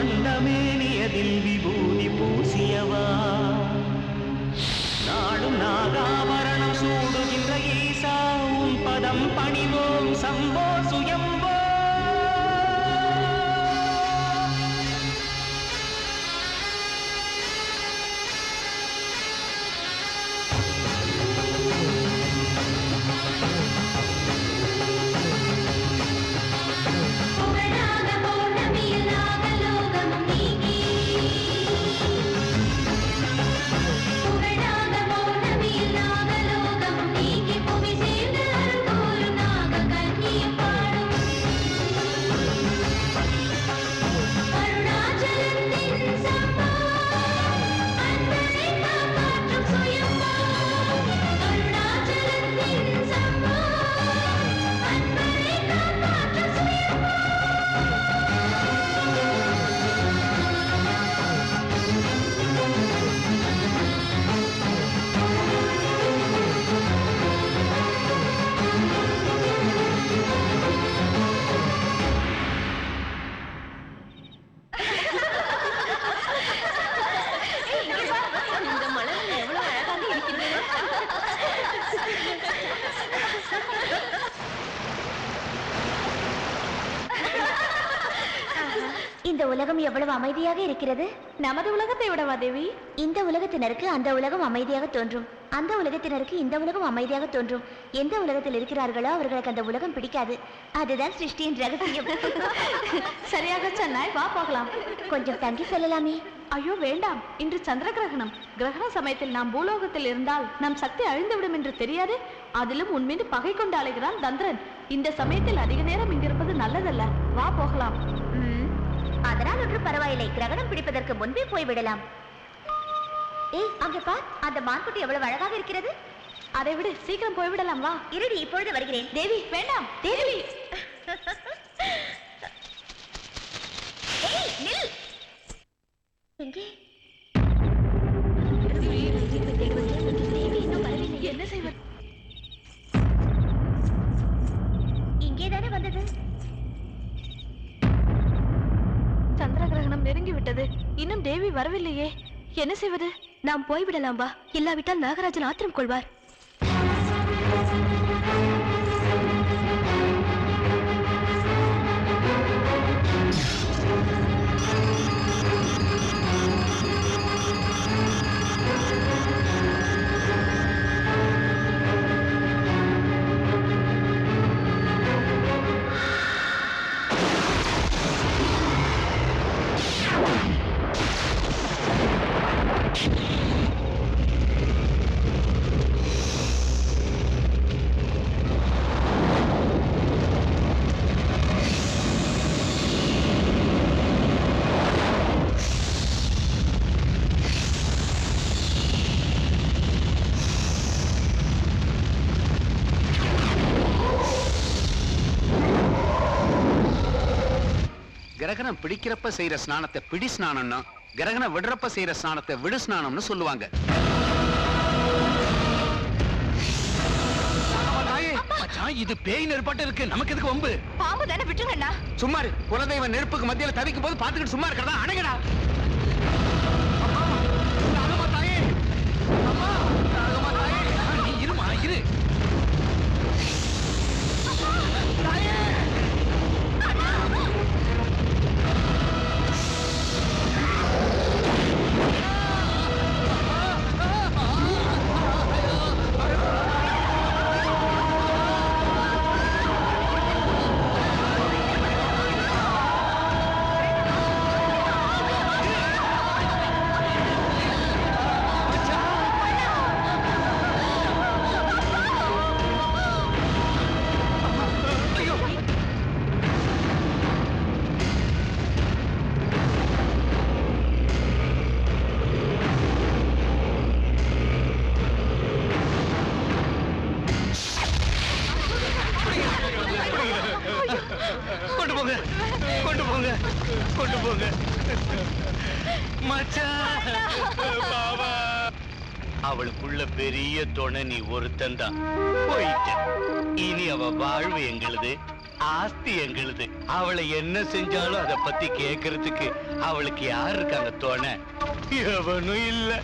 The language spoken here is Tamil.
வண்டமேனியதில் விபூதி பூசியவா நாடும் நாகாபரணம் சூடுகின்ற ஈசா உன் பதம் பணிவோம் சம்போ சுயம்போ இந்த உலகம் எவ்வளவு அமைதியாக இருக்கிறது. நமது உலகத்தை விடவா தேவி? இந்த உலகத்தினருக்கு அந்த உலகம் அமைதியாக தோன்றும், அந்த உலகத்தினருக்கு இந்த உலகம் அமைதியாக தோன்றும். எந்த உலகத்தில் இருக்கிறார்களோ அவர்களுக்கு அந்த உலகம் பிடிக்காது. அதுதான் சிருஷ்டியின் ரகசியம். சரியாக சொன்னாய், வா போகலாம். கொஞ்சம் தங்கி செல்லலாமே. ஐயோ வேண்டாம், இன்று சந்திர கிரகணம். கிரகண சமயத்தில் நாம் பூலோகத்தில் இருந்தால் நம் சக்தி அழிந்துவிடும் என்று தெரியாது. அதிலும் உன்மீது பகை கொண்டு அலைகிறான் தந்திரன். இந்த சமயத்தில் அதிக நேரம் இங்கிருப்பது நல்லதல்ல. வா போகலாம். அதனால் ஒன்று பரவாயில்லை, கிரகணம் பிடிப்பதற்கு முன்பே போய்விடலாம். ஏய் அங்கே பார், அந்த மான்குட்டி எவ்வளவு அழகாக இருக்கிறது. அதை விடு, சீக்கிரம் போய்விடலாம். வா. இருடி, இப்பொழுது வருகிறேன். தேவி வேண்டாம். தேவி என்ன செய்வது? இங்கேதானே வந்தது. சந்திர கிரகணம் நெருங்கி விட்டது, இன்னும் தேவி வரவில்லையே. என்ன செய்வது? நாம் போய்விடலாம் வா, இல்லாவிட்டால் நாகராஜன் ஆத்திரம் கொள்வார். கிரகணம் பிடிக்கிறப்ப செய்யற ஸ்நானத்தை பிடி ஸ்நானம்னா, கிரகணம் விடுறப்ப செய்யற ஸ்நானத்தை விடு ஸ்நானம்னு சொல்லுவாங்க. இது பேய் நெருப்பாட்டு இருக்கு, நமக்கு எதுக்கு வம்பு? பாம்பு தானே, விட்டுருங்கண்ணா. சும்மா குலதெய்வ நெருப்புக்கு மத்தியில தவிக்கும் போது பாத்துக்கிட்டு சும்மா இருக்கிறதா? அணைங்கடா. இருமா இரு. அவளுக்குள்ள பெரிய துணை நீ ஒருத்தன் தான். போயிட்ட, இனி அவ வாழ்வு எங்களுது, ஆஸ்தி எங்களுது. அவளை என்ன செஞ்சாலும் அதை பத்தி கேக்குறதுக்கு அவளுக்கு யாரு இருக்காங்க? தோண எவனும் இல்ல.